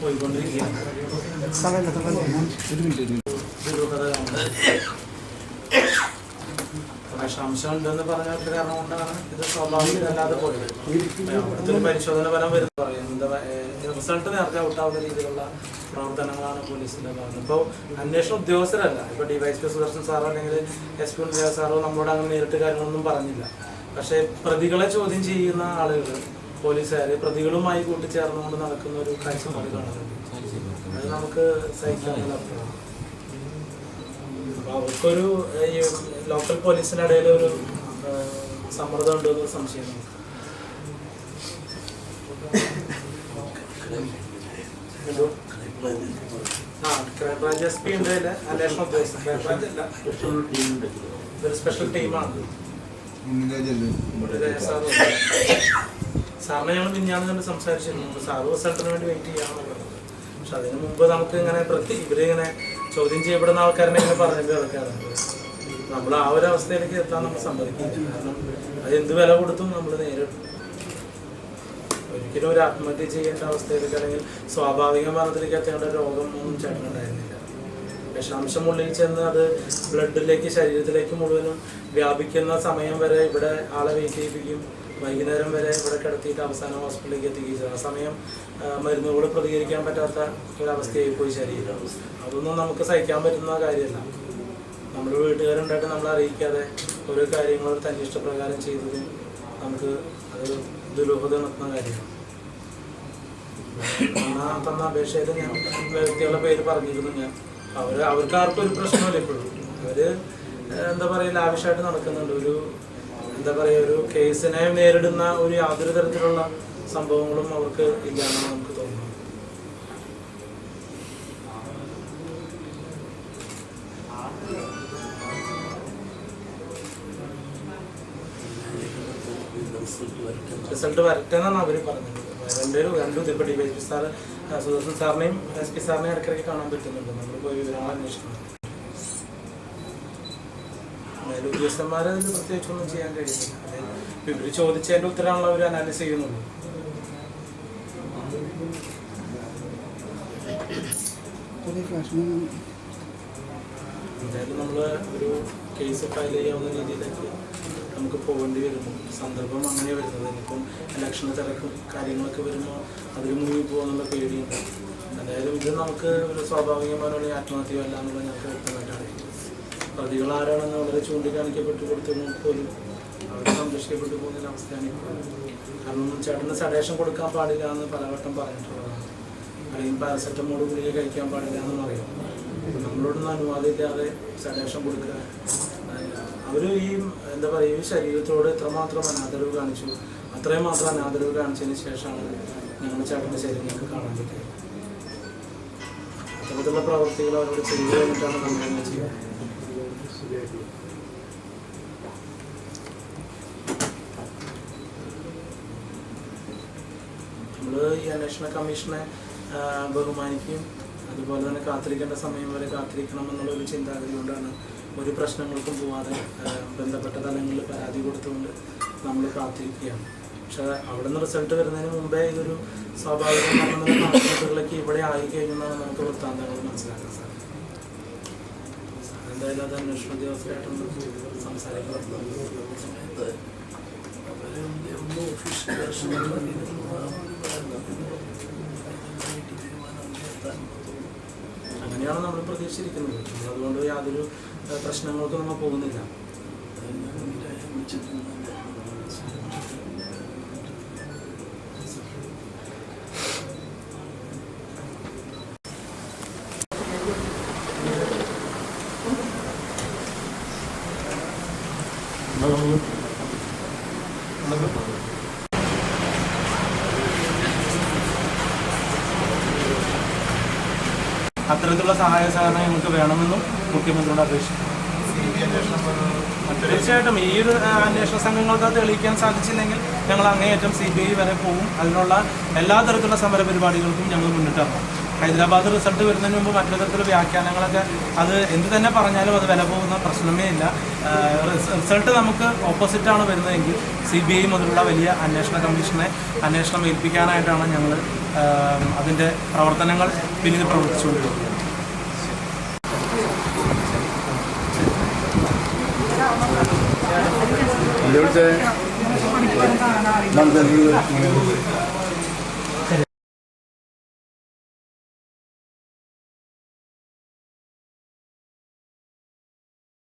പോയിക്കൊണ്ടിരിക്കുകയാണ്. വിഷാംശം ഉണ്ടെന്ന് പറഞ്ഞ കാരണം കൊണ്ടാണ് ഇത് സ്വാഭാവികമല്ലാതെ പോയത്. അവിടുത്തെ പരിശോധന ഫലം വരുന്ന പറയുന്നത് റിസൾട്ട് നേരത്തെ ഔട്ടാവുന്ന രീതിയിലുള്ള പ്രവർത്തനങ്ങളാണ് പോലീസിന്റെ ഭാഗത്ത്. ഇപ്പോൾ അന്വേഷണ ഉദ്യോഗസ്ഥരല്ല, ഇപ്പോൾ ഡിവൈഎസ്പി സുദർശൻ സാറോ അല്ലെങ്കിൽ എസ് പി ഉണ്ണിയ സാറോ നമ്മളോട് അങ്ങനെ നേരിട്ട് കാര്യങ്ങളൊന്നും പറഞ്ഞില്ല. പക്ഷേ പ്രതികളെ ചോദ്യം ചെയ്യുന്ന ആളുകൾ, പോലീസുകാർ പ്രതികളുമായി കൂട്ടിച്ചേർന്നുകൊണ്ട് നടക്കുന്ന ഒരു കാഴ്ചപ്പാട് കാണുന്നുണ്ട്. അത് നമുക്ക് സഹിക്കാനുള്ള അർത്ഥമാണ്. അപ്പോൾ അവർക്കൊരു ഈ ലോക്കൽ പോലീസിൻ്റെ ഇടയിൽ ഒരു സമ്മർദ്ദം ഉണ്ടോ എന്നൊരു സംശയം നമുക്ക്. ക്രൈംബ്രാഞ്ച് എസ് പി ഉണ്ട്, അന്വേഷണ ഉദ്യോഗസ്ഥൻ. ക്രൈംബ്രാഞ്ച് അല്ല, ഇതൊരു സ്പെഷ്യൽ ടീമാണ്. സാറിനെ ഞങ്ങൾ മിഞ്ഞാന്ന് കണ്ട് സംസാരിച്ചിരുന്നു. സാറ് റിസൾട്ടിന് വേണ്ടി വെയിറ്റ് ചെയ്യാമെന്ന് പറഞ്ഞത്. പക്ഷെ അതിന് മുമ്പ് നമുക്ക് ഇങ്ങനെ ഇവരിങ്ങനെ ചോദ്യം ചെയ്യപ്പെടുന്ന ആൾക്കാരനെ ഇങ്ങനെ പറഞ്ഞിട്ട് കിടക്കാറുണ്ട്. നമ്മൾ ആ ഒരു അവസ്ഥയിലേക്ക് എത്താൻ നമ്മൾ സമ്മതിക്കില്ല. കാരണം അത് എന്ത് വില കൊടുത്തും നമ്മൾ നേരിടും. ഒരിക്കലും ഒരു ആത്മഹത്യ ചെയ്യേണ്ട അവസ്ഥയിലേക്ക് അല്ലെങ്കിൽ സ്വാഭാവിക മരണത്തിലേക്ക് എത്തേണ്ട രോഗം ഒന്നും ചേട്ടനുണ്ടായിരുന്നില്ല. വിഷാംശം ഉള്ളിൽ ചെന്ന് അത് ബ്ലഡിലേക്ക്, ശരീരത്തിലേക്ക് മുഴുവനും വ്യാപിക്കുന്ന സമയം വരെ ഇവിടെ ആളെ വെയിറ്റ് ചെയ്യിപ്പിക്കും. വൈകുന്നേരം വരെ ഇവിടെ കിടത്തിയിട്ട് അവസാനം ഹോസ്പിറ്റലിലേക്ക് എത്തിക്കുക. ആ സമയം മരുന്നുകൾ പ്രതികരിക്കാൻ പറ്റാത്ത ഒരവസ്ഥയായി പോയി ശരീരം. അതൊന്നും നമുക്ക് സഹിക്കാൻ പറ്റുന്ന കാര്യമല്ല. നമ്മുടെ വീട്ടുകാരുണ്ടായിട്ട് നമ്മളെ അറിയിക്കാതെ ഓരോ കാര്യങ്ങൾ ഒരു തൻ്റെ ഇഷ്ടപ്രകാരം ചെയ്തതും നമുക്ക് അത് ദുരൂഹത നടത്തുന്ന കാര്യമാണ്. തന്ന അപേക്ഷയിൽ ഞാൻ വ്യക്തികളുടെ പേര് പറഞ്ഞിരുന്നു. ഞാൻ അവർക്ക് ആർക്കും ഒരു പ്രശ്നമില്ല. ഇപ്പോഴും അവർ എന്താ പറയുക, ലാവിഷായിട്ട് നടക്കുന്നുണ്ട്. ഒരു എന്താ പറയുക, ഒരു കേസിനെ നേരിടുന്ന ഒരു യാതൊരു തരത്തിലുള്ള സംഭവങ്ങളും അവർക്ക് ഇല്ലാന്നാണ് നമുക്ക് തോന്നുന്നത്. റിസൾട്ട് വരട്ടെ എന്നാണ് അവർ പറഞ്ഞത്. രണ്ടും ഇപ്പോൾ ഡിവൈഎസ്പി സാർ സുദർശൻ സാറിനെയും എസ് പി സാറിനെയും ഇടയ്ക്കിടയ്ക്ക് കാണാൻ പറ്റുന്നുണ്ട്. നമ്മൾ പോയി വിവരങ്ങൾ അന്വേഷിക്കണം. ഉദ്യോഗസ്ഥന്മാരെ അതിൽ പ്രത്യേകിച്ചൊന്നും ചെയ്യാൻ കഴിയുന്നില്ല. ഇവർ ചോദിച്ചതിൻ്റെ ഉത്തരമാണല്ലോ അവർ അനാലിസ് ചെയ്യുന്നുള്ളൂ. എന്തായാലും നമ്മൾ ഒരു കേസ് ഫയൽ ചെയ്യാവുന്ന രീതിയിലേക്ക് നമുക്ക് പോകേണ്ടി വരുന്നു. സന്ദർഭം അങ്ങനെ വരുന്നത്. ഇനിയിപ്പം ഇലക്ഷന് തിരക്കും കാര്യങ്ങളൊക്കെ വരുമ്പോൾ അതിൽ മുഴുകി പോകുന്നുള്ള പേടിയുണ്ട്. എന്തായാലും ഇത് നമുക്ക് ഒരു സ്വാഭാവികമായ ആത്മഹത്യമല്ല എന്നുള്ളത് ഞങ്ങൾക്ക് വ്യക്തമായിട്ട് അറിയാം. പ്രതികൾ ആരാണെന്ന് വളരെ ചൂണ്ടിക്കാണിക്കപ്പെട്ട് കൊടുത്തെങ്കിൽ പോലും അവർ സംരക്ഷിക്കപ്പെട്ടു പോകുന്ന അവസ്ഥയാണ് ഇപ്പോൾ. കാരണം ചേട്ടന് സഡേഷൻ കൊടുക്കാൻ പാടില്ല എന്ന് പലവട്ടം പറഞ്ഞിട്ടുള്ളതാണ്. അല്ലെങ്കിൽ പാരസെറ്റമോൾ ഗുളിക കഴിക്കാൻ പാടില്ല എന്നും അറിയാം. നമ്മളോടൊന്നും അനുവാദമില്ലാതെ സഡേഷൻ കൊടുക്കുക, അവർ ഈ എന്താ പറയുക, ഈ ശരീരത്തോട് എത്രമാത്രം അനാദരവ് കാണിച്ചു, അത്രയും മാത്രം അനാദരവ് കാണിച്ചതിന് ശേഷമാണ് ഞങ്ങളുടെ ചേട്ടൻ്റെ ശരീരങ്ങൾക്ക് കാണാൻ പറ്റുക. അത്തരത്തിലുള്ള പ്രവർത്തികൾ അവരോട് ചെയ്തു കഴിഞ്ഞിട്ടാണ് നമ്മൾ ചെയ്യുക. നമ്മൾ ഈ അന്വേഷണ കമ്മീഷനെ ബഹുമാനിക്കുകയും അതുപോലെ തന്നെ കാത്തിരിക്കേണ്ട സമയം വരെ കാത്തിരിക്കണം എന്നുള്ളൊരു ചിന്താഗതി കൊണ്ടാണ് ഒരു പ്രശ്നങ്ങൾക്കും പോവാതെ ബന്ധപ്പെട്ട തലങ്ങളിൽ പരാതി കൊടുത്തുകൊണ്ട് നമ്മൾ കാത്തിരിക്കുകയാണ്. പക്ഷേ അവിടെ നിന്ന് റിസൾട്ട് വരുന്നതിന് മുമ്പേ ഇതൊരു സ്വാഭാവികമായ കണക്കുകളിലേക്ക് ഇവിടെ ആയി കഴിഞ്ഞെന്നാണ് നമുക്ക് വൃത്താന്തങ്ങൾ മനസ്സിലാക്കാൻ സാധിക്കും. എന്തായാലും അത് അന്വേഷണ ഉദ്യോഗസ്ഥരായിട്ടൊന്ന് സംസാരിക്കണം. അങ്ങനെയാണ് നമ്മൾ പ്രതീക്ഷിച്ചിരിക്കുന്നത്. അതുകൊണ്ട് യാതൊരു പ്രശ്നങ്ങൾക്കും നമ്മൾ പോകുന്നില്ല. അത്തരത്തിലുള്ള സഹായ സഹകരണം ഞങ്ങൾക്ക് വേണമെന്നും മുഖ്യമന്ത്രിയോട് അപേക്ഷിക്കുന്നു. തീർച്ചയായിട്ടും ഈ ഒരു അന്വേഷണ സംഘങ്ങൾക്ക് അത് തെളിയിക്കാൻ സാധിച്ചില്ലെങ്കിൽ ഞങ്ങൾ അങ്ങേയറ്റം CBI വരെ പോകും. അതിനുള്ള എല്ലാ തരത്തിലുള്ള സമര പരിപാടികൾക്കും ഞങ്ങൾ മുന്നിട്ടിറങ്ങും. ഹൈദരാബാദ് റിസൾട്ട് വരുന്നതിന് മുമ്പ് മറ്റു തരത്തിലുള്ള വ്യാഖ്യാനങ്ങളൊക്കെ അത് എന്ത് തന്നെ പറഞ്ഞാലും അത് വില പോകുന്ന പ്രശ്നമേ ഇല്ല. റിസൾട്ട് നമുക്ക് ഓപ്പോസിറ്റാണ് വരുന്നതെങ്കിൽ CBI മുതലുള്ള വലിയ അന്വേഷണ കമ്മീഷനെ അന്വേഷണം ഏൽപ്പിക്കാനായിട്ടാണ് ഞങ്ങൾ അതിൻ്റെ പ്രവർത്തനങ്ങൾ പിന്നീട് പ്രവർത്തിച്ചുകൊണ്ടിരിക്കുകയാണ്. വിളിച്ചേ